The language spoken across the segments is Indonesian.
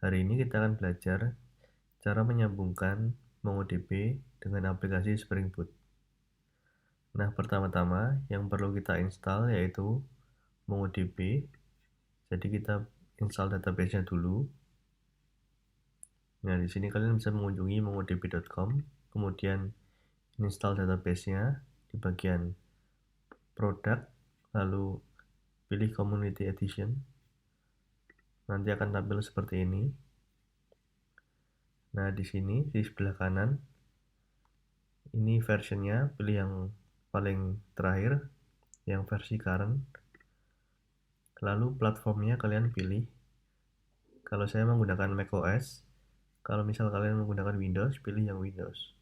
Hari ini kita akan belajar cara menyambungkan MongoDB dengan aplikasi Spring Boot. Nah, pertama-tama yang perlu kita install yaitu MongoDB. Jadi kita install database-nya dulu. Nah, di sini kalian bisa mengunjungi mongodb.com, kemudian install database-nya di bagian product, lalu pilih Community Edition. Nanti akan tampil seperti ini. Nah, di sini di sebelah kanan ini versionnya, pilih yang paling terakhir, yang versi current. Lalu platformnya kalian pilih. Kalau saya menggunakan macOS, kalau misal kalian menggunakan Windows, pilih yang Windows.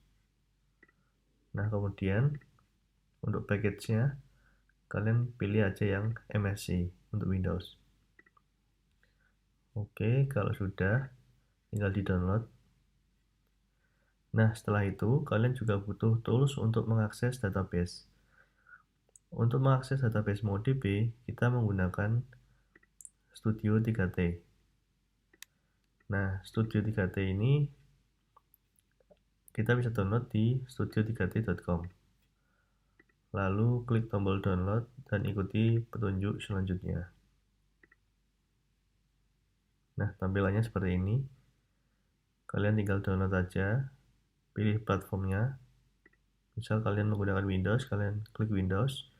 Nah, kemudian untuk package-nya kalian pilih aja yang MSC untuk Windows. Oke, kalau sudah tinggal di-download. Nah, setelah itu kalian juga butuh tools untuk mengakses database. Untuk mengakses database MongoDB, kita menggunakan Studio 3T. Nah, Studio 3T ini kita bisa download di studio3t.com. Lalu klik tombol download dan ikuti petunjuk selanjutnya. Nah, tampilannya seperti ini. Kalian tinggal download aja, pilih platformnya. Misal kalian menggunakan Windows, kalian klik Windows,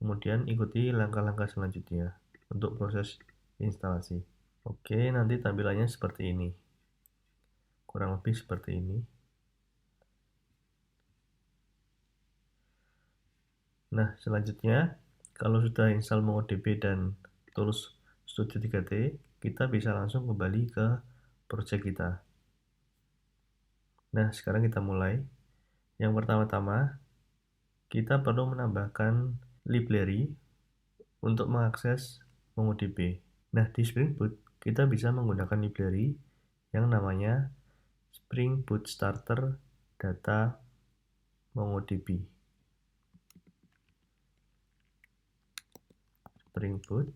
kemudian ikuti langkah-langkah selanjutnya untuk proses instalasi. Oke, nanti tampilannya seperti ini. Kurang lebih seperti ini. Nah, selanjutnya, kalau sudah install MongoDB dan tools Studio 3T, kita bisa langsung kembali ke project kita. Nah, sekarang kita mulai. Yang pertama-tama, kita perlu menambahkan library untuk mengakses MongoDB. Nah, di Spring Boot, kita bisa menggunakan library yang namanya Spring Boot Starter Data MongoDB. Spring Boot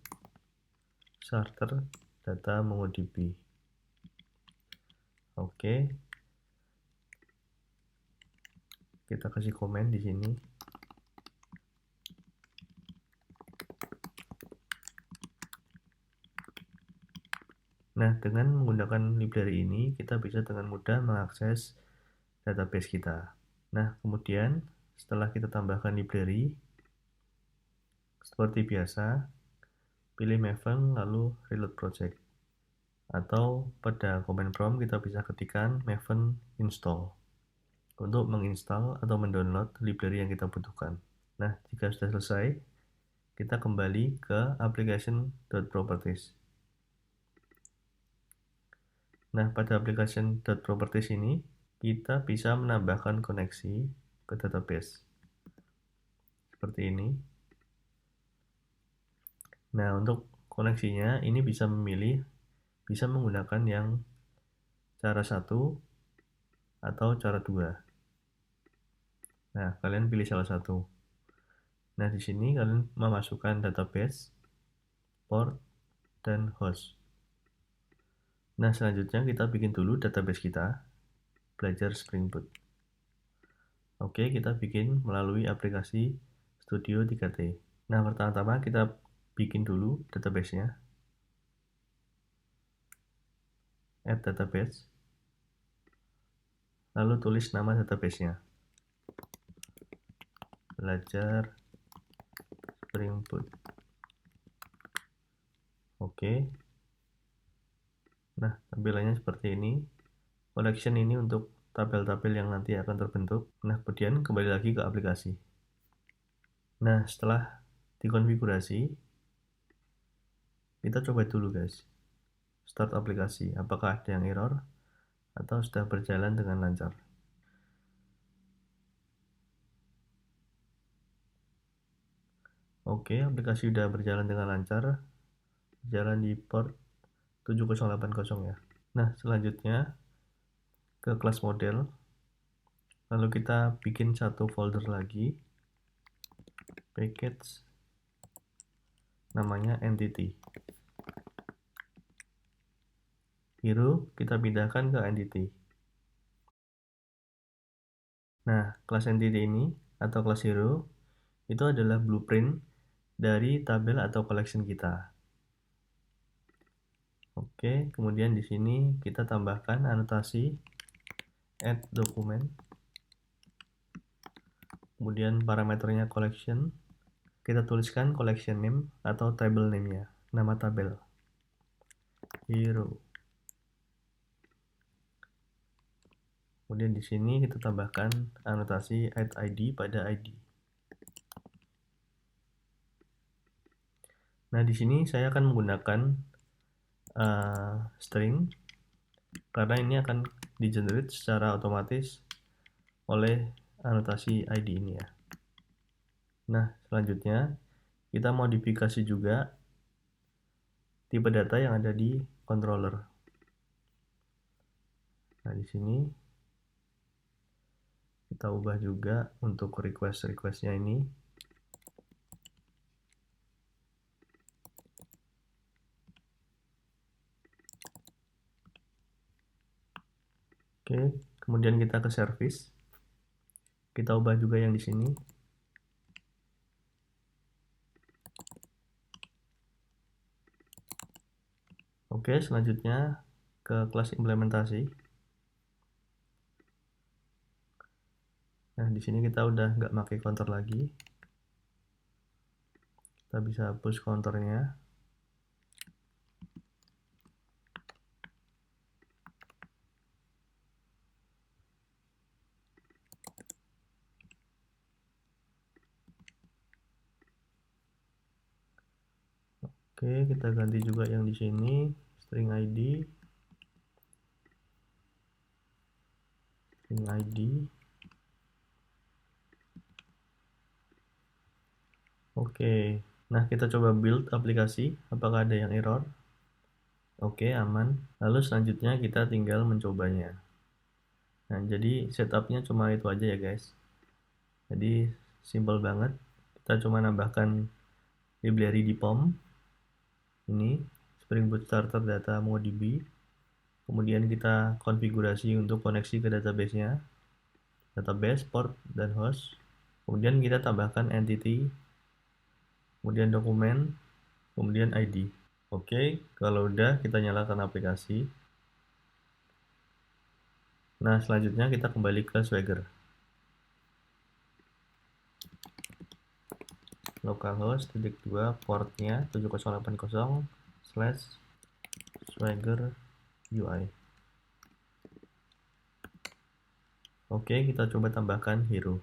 Starter Data MongoDB. Oke. Kita kasih komen di sini. Nah, dengan menggunakan library ini, kita bisa dengan mudah mengakses database kita. Nah, kemudian setelah kita tambahkan library, seperti biasa, pilih Maven lalu reload project. Atau pada command prompt kita bisa ketikkan Maven install untuk menginstal atau mendownload library yang kita butuhkan. Nah, jika sudah selesai, kita kembali ke application.properties. Nah, pada application.properties ini, kita bisa menambahkan koneksi ke database. Seperti ini. Nah, untuk koneksinya, ini bisa menggunakan yang cara 1 atau cara 2. Nah, kalian pilih salah satu. Nah, di sini kalian memasukkan database, port, dan host. Nah, selanjutnya kita bikin dulu database kita, belajar Spring Boot. Oke, kita bikin melalui aplikasi Studio 3T. Nah, pertama-tama kita bikin dulu database-nya. Add database. Lalu tulis nama database-nya. Belajar Spring Boot. Oke. Nah, tampilannya seperti ini. Collection ini untuk tabel-tabel yang nanti akan terbentuk. Nah, kemudian kembali lagi ke aplikasi. Nah, setelah dikonfigurasi, kita coba dulu guys. Start aplikasi. Apakah ada yang error atau sudah berjalan dengan lancar? Oke, aplikasi sudah berjalan dengan lancar. Berjalan di port 7080 ya. Nah, selanjutnya ke kelas model. Lalu kita bikin satu folder lagi. Package. Namanya entity. hero kita pindahkan ke entity. Nah, kelas entity ini atau kelas hero itu adalah blueprint dari tabel atau collection kita. Oke, kemudian di sini kita tambahkan anotasi add document. Kemudian parameternya collection. Kita tuliskan collection name atau table name-nya, nama tabel. Hero. Kemudian di sini kita tambahkan anotasi add ID pada ID. Nah, di sini saya akan menggunakan string karena ini akan di-generate secara otomatis oleh anotasi ID ini ya. Nah, selanjutnya kita modifikasi juga tipe data yang ada di controller. Nah, di sini kita ubah juga untuk request-requestnya ini. Oke, kemudian kita ke service. Kita ubah juga yang di sini. Oke, selanjutnya ke kelas implementasi. Nah, di sini kita udah nggak pakai counter lagi. Kita bisa hapus counternya. Oke, kita ganti juga yang di sini string ID. String ID. Oke. Nah, kita coba build aplikasi, apakah ada yang error? Oke, aman. Lalu selanjutnya kita tinggal mencobanya. Nah, jadi setupnya cuma itu aja ya guys. Jadi simple banget. Kita cuma nambahkan library di POM. Ini Spring Boot Starter Data MongoDB. Kemudian kita konfigurasi untuk koneksi ke database-nya. Database, port, dan host. Kemudian kita tambahkan entity, kemudian dokumen, kemudian ID. Oke, kalau udah kita nyalakan aplikasi. Nah, selanjutnya kita kembali ke Swagger. Localhost /2 portnya 7080/Swagger UI. Oke, kita coba tambahkan hero.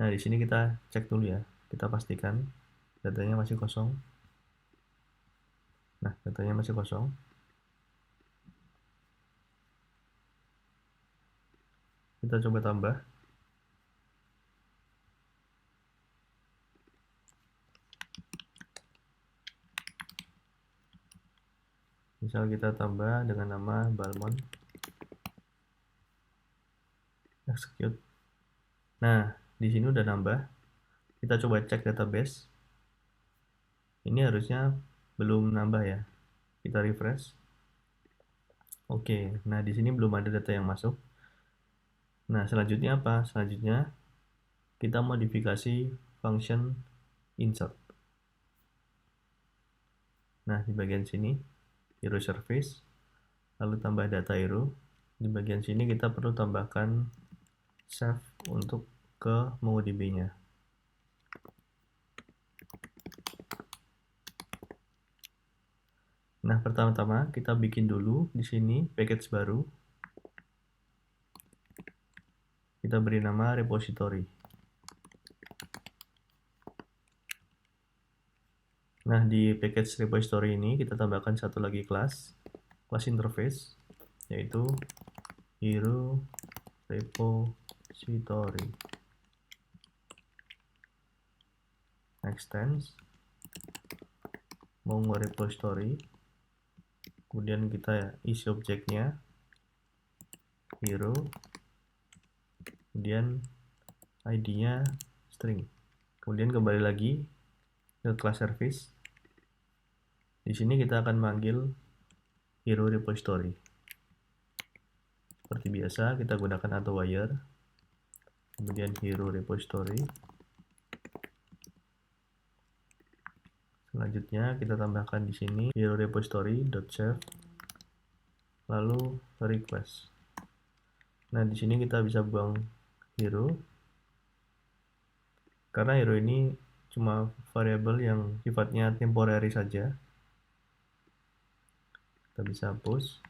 Nah, di sini kita cek dulu ya. Kita pastikan datanya masih kosong. Nah, datanya masih kosong. Kita coba tambah. Misal kita tambah dengan nama Balmond. Execute. Nah, di sini udah nambah. Kita coba cek database. Ini harusnya belum nambah ya. Kita refresh. Oke, nah di sini belum ada data yang masuk. Nah, selanjutnya apa? Selanjutnya kita modifikasi function insert. Nah, di bagian sini hero service, lalu tambah data hero. Di bagian sini kita perlu tambahkan save untuk ke MongoDB-nya. Nah, pertama-tama kita bikin dulu di sini package baru. Kita beri nama repository. Nah, di package repository ini kita tambahkan satu lagi kelas interface, yaitu hero repository. Extends Mongo repository. Kemudian kita isi objeknya hero, kemudian ID-nya string. Kemudian kembali lagi ke class service. Di sini kita akan manggil hero repository. Seperti biasa, kita gunakan auto wire, kemudian hero repository. Selanjutnya kita tambahkan di sini hero repository.save, lalu request. Nah, di sini kita bisa buang hero, karena hero ini cuma variabel yang sifatnya temporary saja. Kita bisa hapus.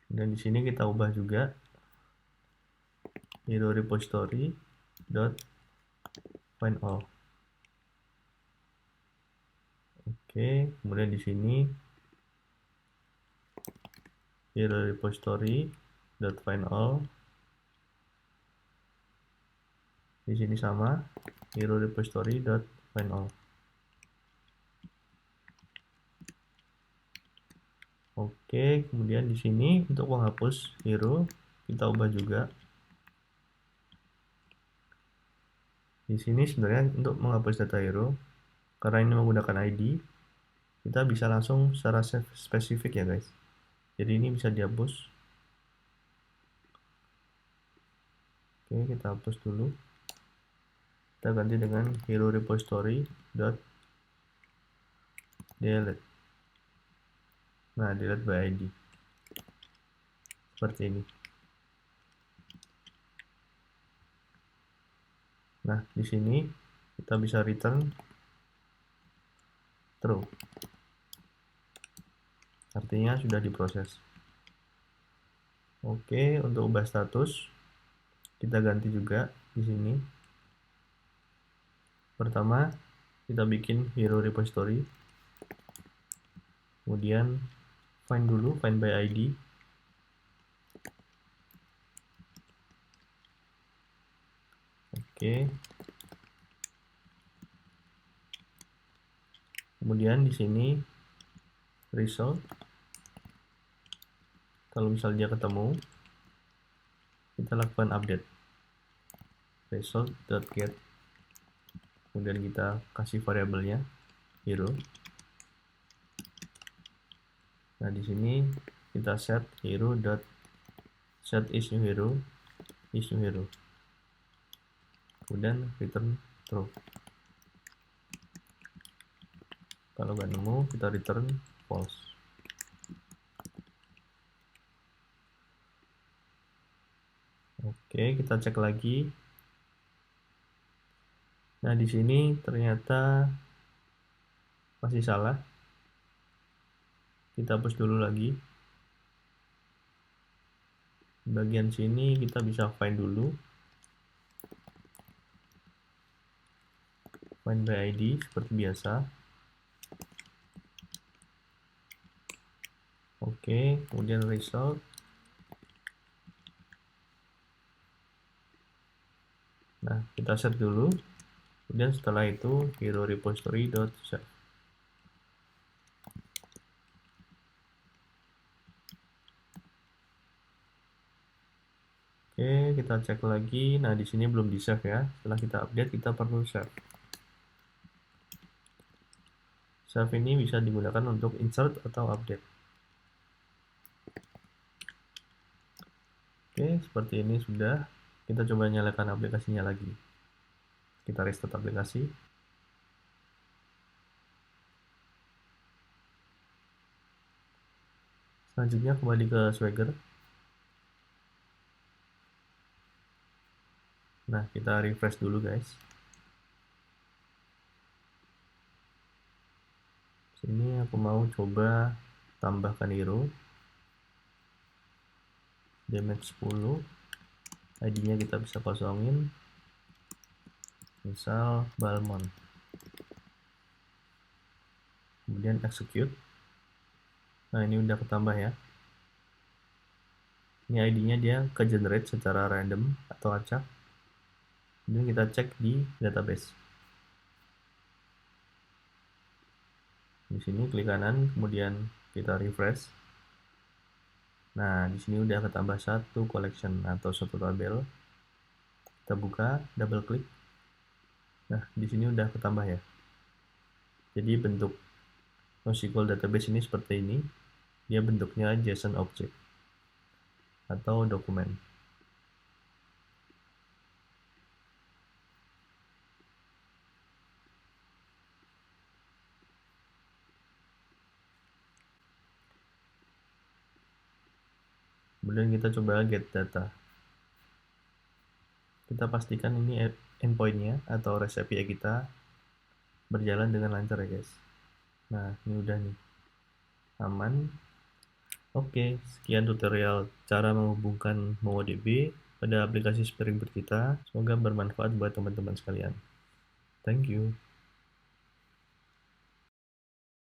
Dan di sini kita ubah juga hero repository dot find all. Oke, kemudian di sini hero repository dot find all. Di sini sama hero repository dot find all. Oke, kemudian di sini untuk menghapus hero kita ubah juga. Di sini sebenarnya untuk menghapus data hero, karena ini menggunakan ID, kita bisa langsung secara spesifik ya guys. Jadi ini bisa dihapus. Oke, kita hapus dulu. Kita ganti dengan hero repository dot delete. Nah, delete by ID. Seperti ini. Nah, di sini kita bisa return true. Artinya sudah diproses. Oke, untuk ubah status kita ganti juga di sini. Pertama, kita bikin hero repository. Kemudian find dulu, find by ID. Oke. Kemudian di sini result. Kalau misalnya dia ketemu, kita lakukan update. Result.get. Kemudian kita kasih variabelnya hero. Nah, di sini kita set hero.set is new hero. Kemudian return true. Kalau nggak nemu, kita return false. Oke, kita cek lagi. Nah, di sini ternyata masih salah. Kita hapus dulu lagi. Bagian sini kita bisa find dulu. Find by ID seperti biasa. Oke, kemudian result. Nah, kita set dulu. Kemudian setelah itu hero repository.set. Oke, kita cek lagi. Nah, di sini belum di-save ya. Setelah kita update, kita perlu save. Save ini bisa digunakan untuk insert atau update. Oke, seperti ini sudah. Kita coba nyalakan aplikasinya lagi. Kita restart aplikasi. Selanjutnya kembali ke Swagger. Nah, kita refresh dulu guys. Sini aku mau coba tambahkan hero. Damage 10. ID-nya kita bisa kosongin. Misal Balmond. Kemudian execute. Nah, ini udah ketambah ya. Ini ID-nya dia ke generate secara random atau acak. Kemudian kita cek di database. Di sini klik kanan, kemudian kita refresh. Nah, di sini udah ketambah satu collection atau satu tabel. Kita buka, double klik. Nah, di sini udah ketambah ya. Jadi bentuk NoSQL database ini seperti ini, dia bentuknya JSON object atau dokumen. Kemudian kita coba get data. Kita pastikan ini endpoint-nya atau REST API kita berjalan dengan lancar ya guys. Nah, ini udah nih. Aman. Oke, sekian tutorial cara menghubungkan MongoDB pada aplikasi Spring Boot kita. Semoga bermanfaat buat teman-teman sekalian. Thank you.